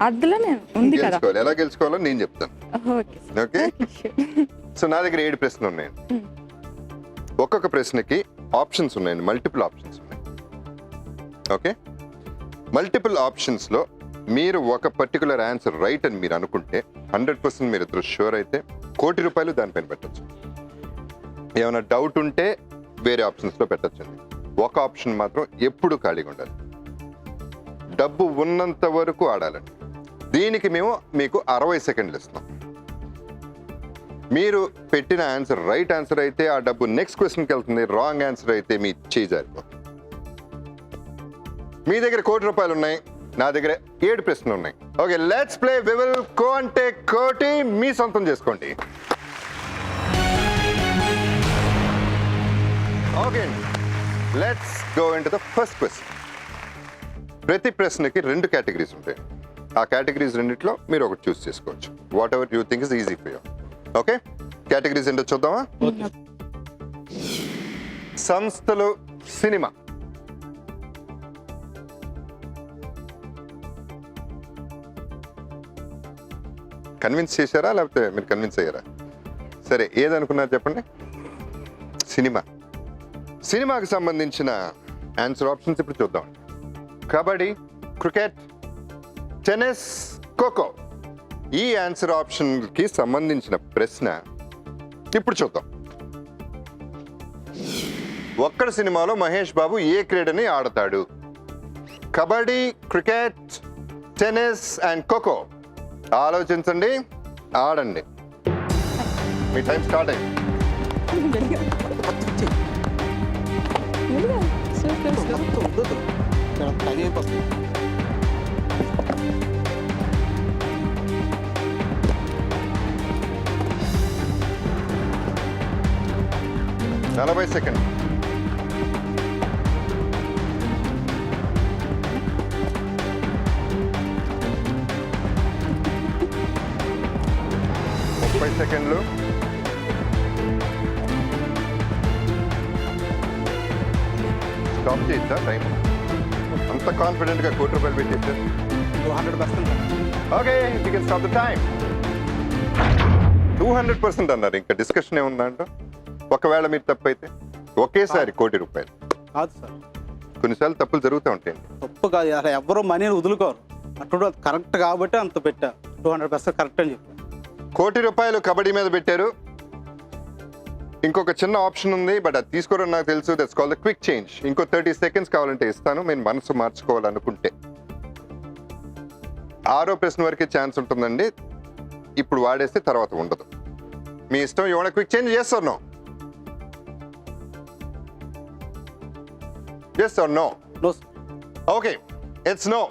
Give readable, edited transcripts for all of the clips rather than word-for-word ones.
అందులోనే ఉంది కదా. గెలుచుకోవాలి. ఎలా గెలుచుకోవాలో నేను చెప్తాను. Okay okay. సో నా దగ్గర 7 ప్రశ్నలు ఉన్నాయండి. ఒక్కొక్క ప్రశ్నకి ఆప్షన్స్ ఉన్నాయండి, మల్టిపుల్ ఆప్షన్స్ ఉన్నాయి. ఓకే. మల్టిపుల్ ఆప్షన్స్లో మీరు ఒక పర్టికులర్ ఆన్సర్ రైట్ అని మీరు అనుకుంటే 100% మీరు ఇద్దరు షూర్ అయితే ₹1,00,00,000 దానిపైన పెట్టచ్చు. ఏమైనా డౌట్ ఉంటే వేరే ఆప్షన్స్లో పెట్టచ్చండి. ఒక ఆప్షన్ మాత్రం ఎప్పుడు ఖాళీగా ఉండాలి. డబ్బు ఉన్నంత వరకు ఆడాలండి. దీనికి మేము మీకు 60 సెకండ్లు ఇస్తున్నాం. మీరు పెట్టిన ఆన్సర్ రైట్ ఆన్సర్ అయితే ఆ డబ్బు నెక్స్ట్ క్వశ్చన్కి వెళ్తుంది. రాంగ్ ఆన్సర్ అయితే మీ చేయి జారిపోతుంది. మీ దగ్గర ₹1,00,00,000 ఉన్నాయి, నా దగ్గర 7 ప్రశ్నలు ఉన్నాయి. Okay, let's play. We will go and take కోటి. మీ సొంతం చేసుకోండి. Okay, let's go into the first question. ప్రతి ప్రశ్నకి 2 కేటగిరీస్ ఉంటాయి. ఆ కేటగిరీస్ రెండిట్లో మీరు ఒకటి చూస్ చేసుకోవచ్చు. What ever you think is easy for you. Okay, categories ఏంటో చూద్దామా? సంస్థలు, సినిమా. కన్విన్స్ చేశారా లేకపోతే మీరు కన్విన్స్ అయ్యారా? సరే, ఏదనుకున్నారు చెప్పండి. సినిమా. సినిమాకి సంబంధించిన ఆన్సర్ ఆప్షన్స్ ఇప్పుడు చూద్దాం. Kabaddi, cricket, tennis, kho kho. ఈ ఆన్సర్ ఆప్షన్కి సంబంధించిన ప్రశ్న ఇప్పుడు చూద్దాం. ఒక్కడ సినిమాలో మహేష్ బాబు ఏ క్రీడని ఆడతాడు? Kabaddi, cricket, tennis and kho kho. ఆలోచించండి, ఆడండి. మీ టైం స్టార్ట్ అయింది. నలభై సెకండ్. సెకండ్లు. స్టాప్ చేయొచ్చా టైం? అంత కాన్ఫిడెంట్ గా ₹1,00,00,000 పెట్టేసారు. 200%. Okay, you can stop the time. 200% అన్నారు. ఇంకా డిస్కషన్ ఏముందా అంట? ఒకవేళ మీరు తప్పు అయితే ఒకేసారి ₹1,00,00,000 కాదు సార్, కొన్నిసార్లు తప్పులు జరుగుతూ ఉంటాయండి. తప్పు కాదు, అసలు ఎవరు మనీని వదులుకోరు. అటు కరెక్ట్ కాబట్టి అంత పెట్టా. 200% కరెక్ట్ అని చెప్పారు. ₹1,00,00,000 కబడ్డీ మీద పెట్టారు. ఇంకొక చిన్న ఆప్షన్ ఉంది, బట్ అది తీసుకోవడం నాకు తెలుసు. That's called the quick change. ఇంకో 30 సెకండ్స్ కావాలంటే ఇస్తాను, నేను మనసు మార్చుకోవాలనుకుంటే. 6వ ప్రశ్న వరకే ఛాన్స్ ఉంటుందండి. ఇప్పుడు వాడేస్తే తర్వాత ఉండదు. మీ ఇష్టం. You want quick change? yes or no? yes or no? No. Okay, it's no.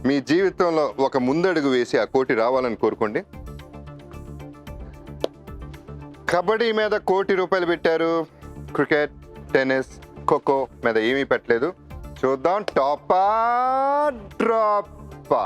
మీ జీవితంలో ఒక ముందడుగు వేసి ఆ కోటి రావాలని కోరుకోండి. కబడ్డీ మీద ₹1,00,00,000 పెట్టారు. క్రికెట్, టెన్నిస్, ఖోఖో మీద ఏమీ పెట్టలేదు. చూద్దాం, టాపా డ్రాపా?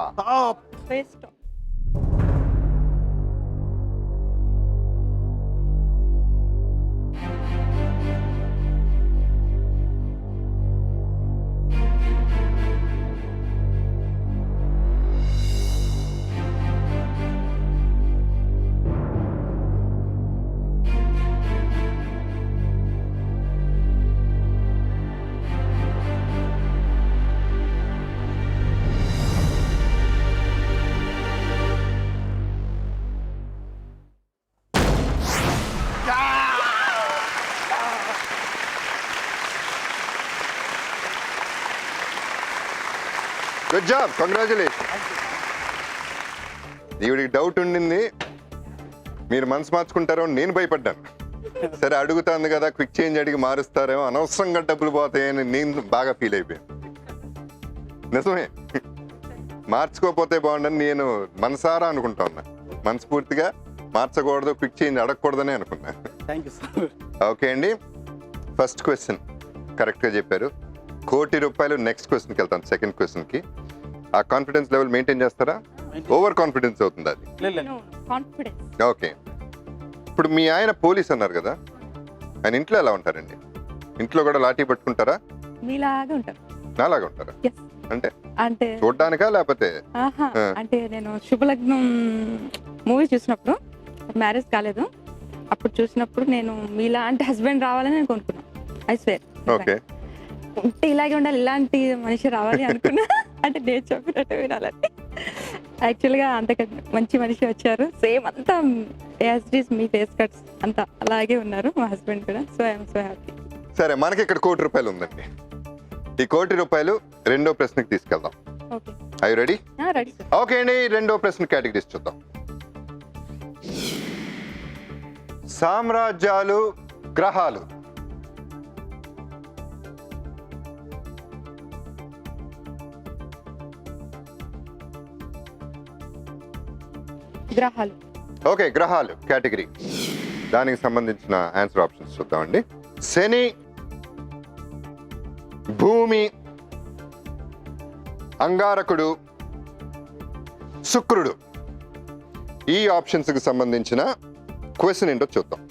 Good job, congratulation. ఈవిడికి డౌట్ ఉండింది, మీరు మనసు మార్చుకుంటారో నేను భయపడ్డాను. సరే, అడుగుతాను కదా, క్విక్ చేంజ్ అడిగి మారుస్తారేమో, అనవసరంగా డబ్బులు పోతాయని నేను బాగా ఫీల్ అయిపోయాను. నిజమే, మార్చుకోపోతే బాగుండని నేను మనసారా అనుకుంటా ఉన్నా. మనస్ఫూర్తిగా మార్చకూడదు, క్విక్ చేంజ్ అడగకూడదని అనుకున్నా. Thank you sir. ఓకే అండి, ఫస్ట్ క్వశ్చన్ కరెక్ట్గా చెప్పారు. ₹1,00,00,000. నెక్స్ట్ క్వశ్చన్కి వెళ్తాను, సెకండ్ క్వశ్చన్కి. ఆ కాన్ఫిడెన్స్ లెవెల్ మెయింటైన్ చేస్తారా? ఓవర్ కాన్ఫిడెన్స్ అవుతుంది అది. ఓకే, ఇప్పుడు మీ ఆయన పోలీస్ అన్నారు కదా, ఆయన ఇంట్లో ఎలా ఉంటారండి? ఇంట్లో కూడా లాఠీ పట్టుకుంటారా? మీలాగా ఉంటారు. నాలాగా ఉంటారా? అంటే అంటే చూడడానికా లేకపోతే ఆహా, అంటే నేను శుభలగ్నం మూవీ చూసినప్పుడు, మ్యారేజ్ కాలేదు, అప్పుడు చూసినప్పుడు నేను మీలాంటి హస్బెండ్ రావాలని నేను కొనుక్కున్నాను. I swear. ఓకే ఉంటే ఇలాగే ఉండాలి, ఇలాంటి మనిషి రావాలి అనుకున్నా. అంటే నేను చెప్పినట్టు వినాలని. యాక్చువల్గా అంతకంటే మంచి మనిషి వచ్చారు. సేమ్ అంతా as it is me face cuts అంతా అలాగే ఉన్నారు మా హస్బెండ్ కూడా. So I'm so happy. సరే, మనకి ఇక్కడ ₹1,00,00,000 ఉందండి. ఈ ₹1,00,00,000 రెండో ప్రశ్నకి తీసుకెళ్దాం. Okay, I ready? Ready sir. Okay అండి, రెండో ప్రశ్న కేటగిరీస్ చూద్దాం. సామ్రాజ్యాలు, గ్రహాలు. గ్రహాలు. ఓకే, గ్రహాలు కేటగిరీ. దానికి సంబంధించిన ఆన్సర్ ఆప్షన్స్ చూద్దామండి. శని, భూమి, అంగారకుడు, శుక్రుడు. ఈ ఆప్షన్స్కి సంబంధించిన క్వశ్చన్ ఏంటో చూద్దాం.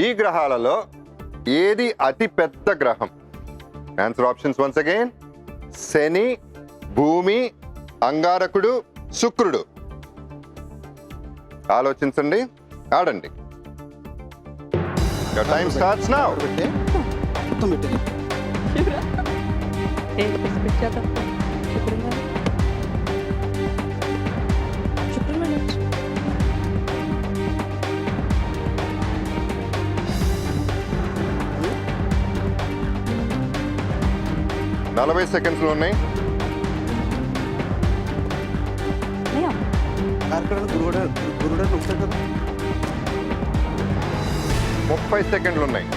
ఈ గ్రహాలలో ఏది అతి పెద్ద గ్రహం? Answer options once again. శని, భూమి, అంగారకుడు, శుక్రుడు. ఆలోచించండి, ఆడండి. Your time starts now. పెట్టే మొత్తం పెట్టేది. శుక్రవారం. 40 సెకండ్స్లో ఉన్నాయి. కార్యక్రమం గురుడే వస్తాయి కదా. 30 సెకండ్లు ఉన్నాయి.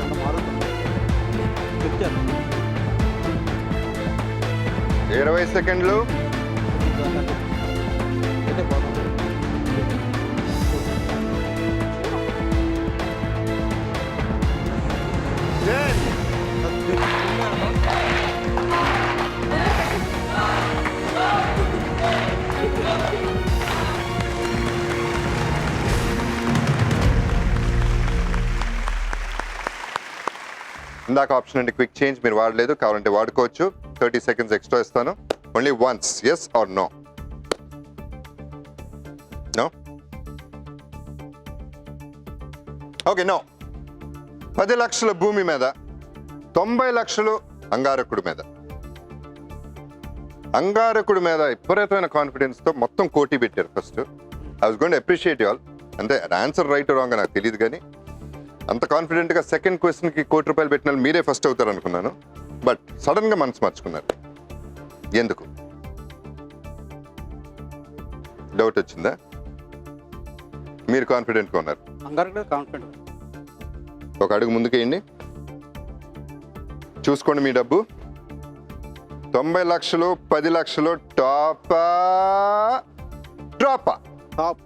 అంత మారుతుంది. చెప్తారు. 20 సెకండ్లు. అయితే బాగుంది. ఇందాక ఆప్షన్ అండి క్విక్ చేంజ్ మీరు వాడలేదు, కావాలంటే వాడుకోవచ్చు. 30 సెకండ్స్ ఎక్స్ట్రా ఇస్తాను. Only once, yes or no? No? Okay, no. 10 లక్షల భూమి మీద, 90 లక్షలు అంగారకుడి మీద. అంగారకుడి మీద విపరీతమైన కాన్ఫిడెన్స్తో మొత్తం కోటి పెట్టారు first. I was going to appreciate you all. అంటే ఆన్సర్ రైట్ రాంగ్ నాకు తెలియదు, కానీ అంత కాన్ఫిడెంట్గా సెకండ్ క్వశ్చన్కి ₹1,00,00,000 పెట్టిన మీరే ఫస్ట్ అవుతారు అనుకున్నాను. బట్ సడన్గా మనసు మార్చుకున్నారు. ఎందుకు? డౌట్ వచ్చిందా? మీరు కాన్ఫిడెంట్గా ఉన్నారు. అంగారు కాన్ఫిడెంట్. ఒక అడుగు ముందుకేయండి. చూసుకోండి మీ డబ్బు. 90 లక్షలు, 10 లక్షలు. టాపా డ్రాపా? టాప్.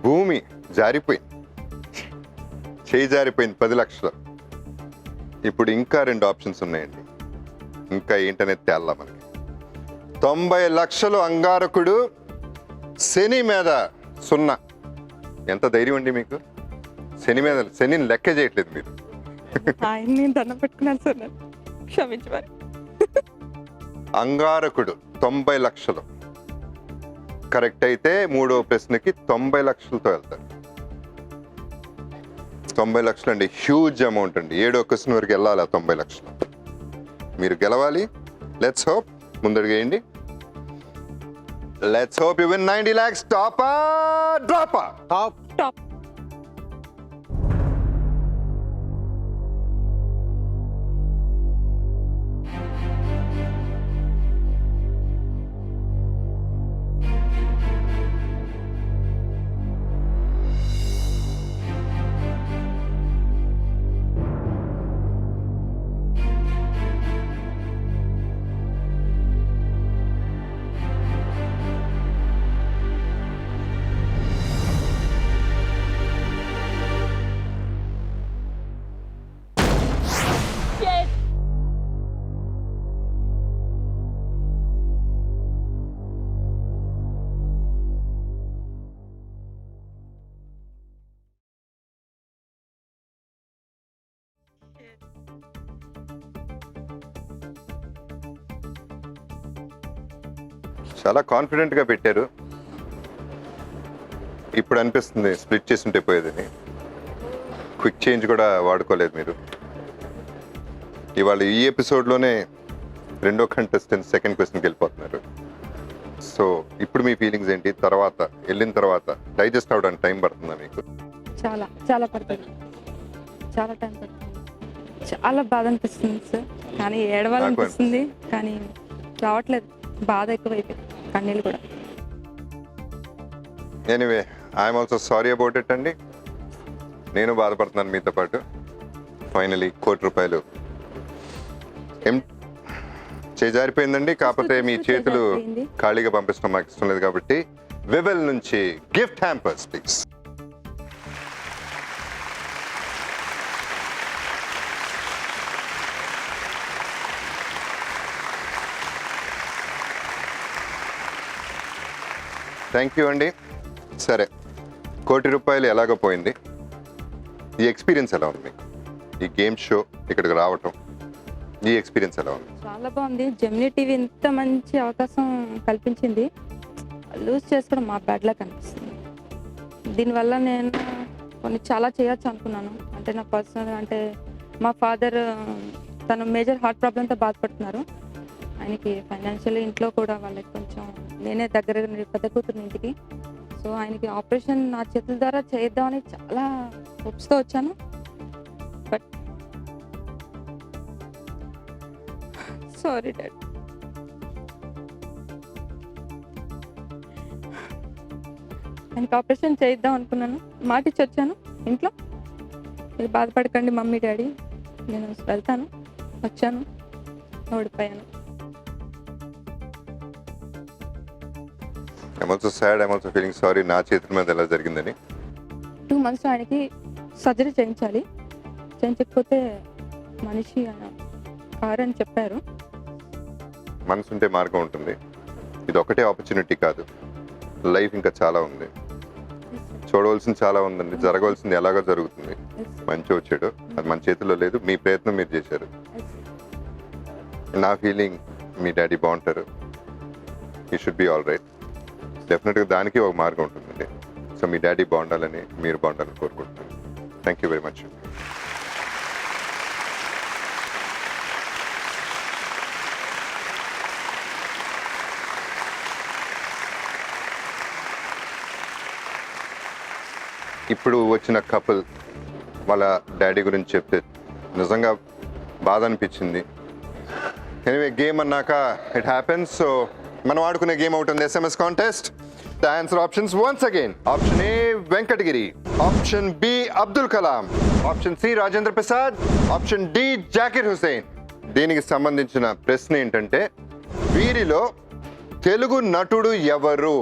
భూమి జారిపోయింది, చేయి జారిపోయింది 10 లక్షలు. ఇప్పుడు ఇంకా 2 ఆప్షన్స్ ఉన్నాయండి. ఇంకా ఏంటనేది తేల్లా మనకి. 90 లక్షలు అంగారకుడు, శని మీద 0. ఎంత ధైర్యం అండి మీకు? శని మీద, శనిని లెక్క చేయట్లేదు మీరు. ఆయన్ని దండం పెట్టుకున్నాను సార్, నేను క్షమించమని. అంగారకుడు 90 లక్షలు కరెక్ట్ అయితే మూడో ప్రశ్నకి 90 లక్షలతో వెళ్తారు. 90 లక్షలు అండి, హ్యూజ్ అమౌంట్ అండి. 7వ క్వశ్చన్ వరకు వెళ్ళాలి. 90 లక్షలు మీరు గెలవాలి. Let's hope. ముందడుగేయండి. Let's hope you win 90 lakhs. టాపా డ్రాపా? టాప్. టాప్. చాలా కాన్ఫిడెంట్గా పెట్టారు. ఇప్పుడు అనిపిస్తుంది స్ప్లిట్ చేసి ఉంటే పోయేదని. క్విక్ చేంజ్ కూడా వాడుకోలేదు మీరు. ఇవాళ ఈ ఎపిసోడ్లోనే రెండో కంటెస్టెంట్ సెకండ్ క్వశ్చన్కి వెళ్ళిపోతున్నారు. సో ఇప్పుడు మీ ఫీలింగ్స్ ఏంటి? తర్వాత వెళ్ళిన తర్వాత డైజెస్ట్ అవ్వడానికి టైం పడుతుందా మీకు? చాలా చాలా పడుతుంది, చాలా టైం పడుతుంది. చాలా బాధ అనిపిస్తుంది సార్, కానీ ఏడవాలనిపిస్తుంది, కానీ రావట్లేదు. బాధ ఎక్కువైపోయింది, కన్నీళ్ళు కూడా. Anyway, I'm also sorry about it అండి. నేను బాధపడుతున్నాను మీతో పాటు. ఫైనలీ ₹1,00,00,000 చేజారిపోయిందండి. కాకపోతే మీ చేతులు ఖాళీగా పంపించడం మాకు ఇష్టం లేదు కాబట్టి వివెల్ నుంచి gift hampers please. Thank you అండి. సరే, ₹1,00,00,000 ఎలాగో పోయింది. ఈ ఎక్స్పీరియన్స్ ఎలా ఉంది మీకు? ఈ గేమ్ షో ఇక్కడికి రావటం, ఈ ఎక్స్పీరియన్స్ ఎలా ఉంది? చాలా బాగుంది. జెమినీ టీవీ ఇంత మంచి అవకాశం కల్పించింది. లూజ్ చేసుకోవడం మా బ్యాడ్ లక్ అనిపిస్తుంది. దీనివల్ల నేను చాలా చేయొచ్చు అనుకున్నాను. అంటే నా పర్సనల్, అంటే మా ఫాదర్ తను మేజర్ హార్ట్ ప్రాబ్లంతో బాధపడుతున్నారు. ఆయనకి ఫైనాన్షియల్ ఇంట్లో కూడా వాళ్ళకి కొంచెం నేనే దగ్గర పెద్ద కూతురు ఇంటికి. సో ఆయనకి ఆపరేషన్ నా చేతుల ద్వారా చేద్దామని చాలా హోప్స్తో వచ్చాను. But sorry dad. ఆయనకి ఆపరేషన్ చేద్దాం అనుకున్నాను, మాట ఇచ్చి వచ్చాను ఇంట్లో. మీరు బాధపడకండి మమ్మీ డాడీ, నేను వెళ్తాను. వచ్చాను, ఓడిపోయాను. I'm also sad, I'm also feeling sorry నా చేతుల మీద ఎలా జరిగిందని. 2 months ఆయనకి సర్జరీ చేయించాలి. చేయించకపోతే మనిషి కారు అని చెప్పారు. మనసు ఉంటే మార్గం ఉంటుంది. ఇది ఒకటే ఆపర్చునిటీ కాదు, లైఫ్ ఇంకా చాలా ఉంది. చూడవలసింది చాలా ఉందండి. జరగవలసింది ఎలాగో జరుగుతుంది. మంచి వచ్చాడు, అది మన చేతిలో లేదు. మీ ప్రయత్నం మీరు చేశారు. నా ఫీలింగ్ మీ డాడీ బాగుంటారు. ఈ షుడ్ బి ఆల్ రైట్. డెఫినెట్గా దానికి ఒక మార్గం ఉంటుందండి. సో మీ డాడీ బాగుండాలని, మీరు బాగుండాలని కోరుకుంటున్నాను. Thank you very much. ఇప్పుడు వచ్చిన కపుల్ వాళ్ళ డాడీ గురించి చెప్తే నిజంగా బాధ అనిపించింది. ఎనీవే, గేమ్ అన్నాక ఇట్ హ్యాపెన్స్. సో మనం ఆడుకునే గేమ్ ఒకటి ఉంది, SMS contest. The answer options once again. Option A Venkatagiri, option B Abdul Kalam, option C Rajendra Prasad, option D Zakir Hussain. దీనికి సంబంధించిన ప్రశ్న ఏంటంటే, వీరిలో తెలుగు నటుడు ఎవరు?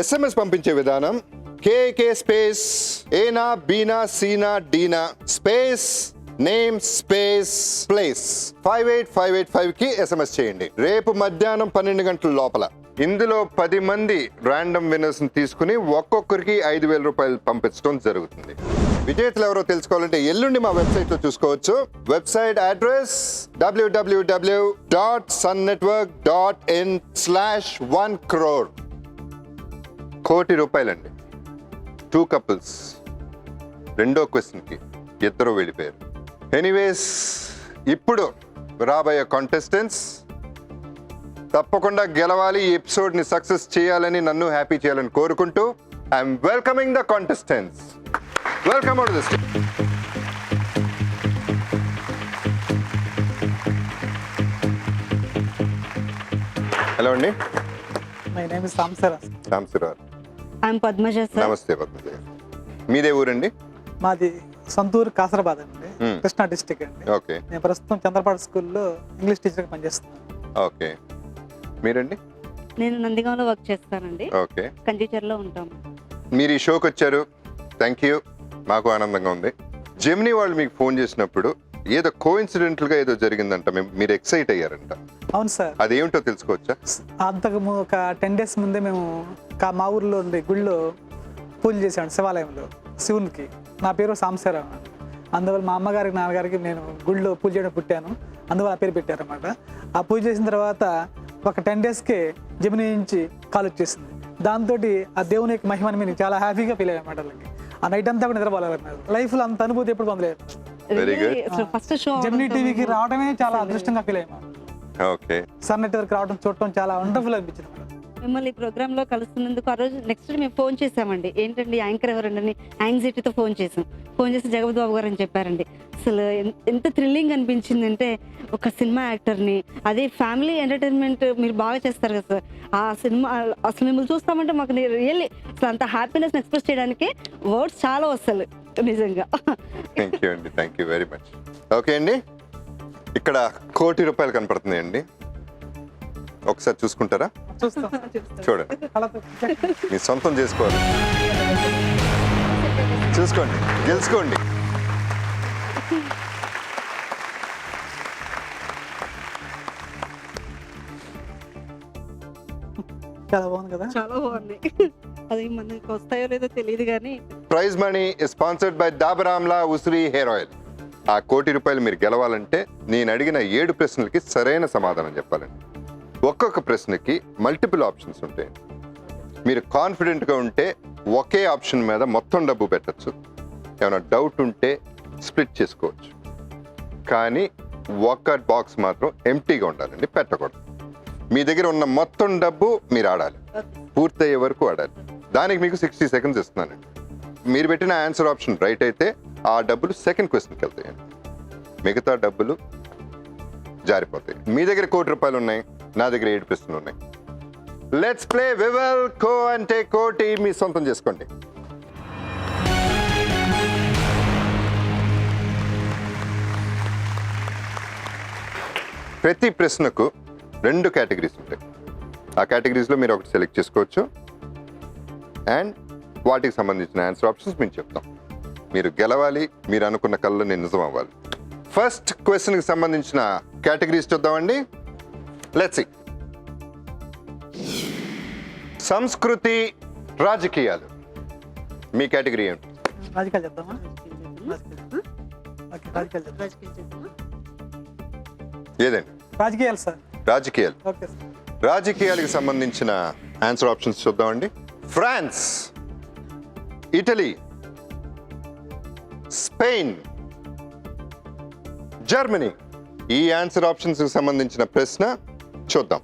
SMS పంపించే విధానం కేకే స్పేస్ ఏనా బీనా సీనా డీనా స్పేస్ నేమ్ స్పేస్ ప్లేస్ 58585 కి SMS చేయండి. రేపు మధ్యాహ్నం 12 గంటల లోపల ఇందులో 10 మంది ర్యాండమ్ విన్నర్స్ ని తీసుకుని ఒక్కొక్కరికి ₹5,000 పంపించడం జరుగుతుంది. విజేతలు ఎవరో తెలుసుకోవాలంటే ఎల్లుండి మా వెబ్సైట్ లో చూసుకోవచ్చు. Website address www.sunnetwork.in/1 crore. ₹1,00,00,000 అండి. 2 కపుల్స్. రెండో క్వశ్చన్కి ఇద్దరు వెళ్ళిపోయారు. ఎనీవేస్, ఇప్పుడు రాబోయే కాంటెస్టెంట్స్ తప్పకుండా గెలవాలి, ఈ ఎపిసోడ్ని సక్సెస్ చేయాలని, నన్ను హ్యాపీ చేయాలని కోరుకుంటూ I'm welcoming the contestants. Welcome out this. Hello అండి. My name is Samsaraj. Samsaraj. I'm Padmaja sir. నమస్తే పద్మజ. మీదే ఊరండి? మాది సొంతూరు కాసరాబాద్ అండి, కృష్ణా డిస్టిక్ అండి. ఓకే. నేను ప్రస్తుతం చంద్రపాడు స్కూల్లో ఇంగ్లీష్ టీచర్గా పనిచేస్తున్నాను. ఓకే. మీరండి? నేను నందిగాంలో వర్క్ చేస్తానండి. ఓకే. కంచిచర్లో ఉంటాము. మీరు ఈ షోకి వచ్చారు, థ్యాంక్ యూ. మాకు ఆనందంగా ఉంది. జెమినీ వాళ్ళు మీకు ఫోన్ చేసినప్పుడు ఏదో కోఇన్సిడెంటల్గా ఏదో జరిగిందంట, మీరు ఎక్సైట్ అయ్యారంట. అవును సార్. అదేమిటో తెలుసుకోవచ్చా? అంతకు ఒక 10 days ముందే మేము మా ఊర్లో ఉండే గుళ్ళో పూజ చేసాం, శివాలయంలో శివునికి. నా పేరు సాంసరావు. అందువల్ల మా అమ్మగారికి నాన్నగారికి నేను గుళ్ళో పూజ చేయడం పుట్టాను, అందువల్ల ఆ పేరు పెట్టారన్నమాట. ఆ పూజ చేసిన తర్వాత ఒక 10 డేస్కే జమిని నుంచి కాల్ వచ్చేసింది. దాంతో ఆ దేవుని యొక్క మహిమని నేను చాలా హ్యాపీగా ఫీల్ అయ్యాను అన్నమాట. ఆ నైట్ అంతా కూడా నిద్రపోలేదు. లైఫ్లో అంత అనుభూతి ఎప్పుడు పొందలేదు. Very good. ఫస్ట్ షో జమిని టీవీకి రావడమే చాలా అదృష్టంగా ఫీల్ అయ్యాను. ఓకే, సన్ నెట్వర్క్ రావడం చూడటం చాలా వండర్ఫుల్ అనిపించింది. మిమ్మల్ని ఈ ప్రోగ్రామ్ లో కలుస్తున్నందుకు ఆ రోజు నెక్స్ట్ మేము ఫోన్ చేసామండి. ఏంటండి యాంకర్ ఎవరండి యాంగ్జైటీతో ఫోన్ చేసి జగపతి బాబు గారు అని చెప్పారండి. అసలు ఎంత థ్రిల్లింగ్ అనిపించింది అంటే, ఒక సినిమా యాక్టర్ని, అదే ఫ్యామిలీ ఎంటర్టైన్మెంట్ మీరు బాగా చేస్తారు కదా సార్. ఆ సినిమా అసలు మిమ్మల్ని చూస్తామంటే మాకు రియల్లీ అసలు అంత హ్యాపీనెస్ ఎక్స్ప్రెస్ చేయడానికి వర్డ్స్ చాలా వస్తాయి నిజంగా. థ్యాంక్ యూ అండి, thank you very much. Okay అండి, ఇక్కడ ₹1,00,00,000 కనపడుతుంది అండి, ఒకసారి చూసుకుంటారా? చూస్తాం. చూడండి, కళ్ళతో మీ సొంతం చేసుకోవాలి. చూసుకోండి, గెలుచుకోండి. చాలా బాగుంది కదా. చాలా బాగుంది. అది మనకి వస్తాయో లేదో తెలియదు కానీ prize money sponsored by Dabur Amla ఉసిరి హెయిర్ ఆయిల్. ఆ ₹1,00,00,000 మీరు గెలవాలంటే నేను అడిగిన 7 ప్రశ్నలకి సరైన సమాధానం చెప్పాలండి. ఒక్కొక్క ప్రశ్నకి మల్టిపుల్ ఆప్షన్స్ ఉంటాయి. మీరు కాన్ఫిడెంట్గా ఉంటే ఒకే ఆప్షన్ మీద మొత్తం డబ్బు పెట్టచ్చు. ఏమైనా డౌట్ ఉంటే స్ప్లిట్ చేసుకోవచ్చు. కానీ ఒక్క బాక్స్ మాత్రం ఎంటీగా ఉండాలండి, పెట్టకూడదు. మీ దగ్గర ఉన్న మొత్తం డబ్బు మీరు ఆడాలి, పూర్తయ్యే వరకు ఆడాలి. దానికి మీకు 60 సెకండ్స్ ఇస్తున్నానండి. మీరు పెట్టిన ఆన్సర్ ఆప్షన్ రైట్ అయితే ఆ డబ్బులు సెకండ్ క్వశ్చన్కి వెళ్తాయండి, మిగతా డబ్బులు జారిపోతాయి. మీ దగ్గర ₹1,00,00,000 ఉన్నాయి, నా దగ్గర 7 ప్రశ్నలు ఉన్నాయి. లెట్స్ ప్లే వివల్ కో అంటే కోటి మీ సొంతం చేసుకోండి. ప్రతి ప్రశ్నకు 2 కేటగిరీస్ ఉంటాయి. ఆ కేటగిరీస్లో మీరు ఒకటి సెలెక్ట్ చేసుకోవచ్చు అండ్ వాటికి సంబంధించిన ఆన్సర్ ఆప్షన్స్ మేము చెప్తాం. మీరు గెలవాలి, మీరు అనుకున్న కళ్ళు నేను నిజం అవ్వాలి. ఫస్ట్ క్వశ్చన్కి సంబంధించిన కేటగిరీస్ చూద్దామండి. Let's see. సంస్కృతి, రాజకీయాలు. మీ కేటగిరీ ఏంటి? రాజకీయాలు చెప్తామా? ఓకే, రాజకీయాలు చెప్తాం. ఏదండి? రాజకీయాలు సార్. రాజకీయాలు. Okay sir. రాజకీయాలకు సంబంధించిన ఆన్సర్ ఆప్షన్స్ చూద్దామండి. France, Italy, Spain, Germany. ఈ ఆన్సర్ ఆప్షన్స్కి సంబంధించిన ప్రశ్న చూద్దాం.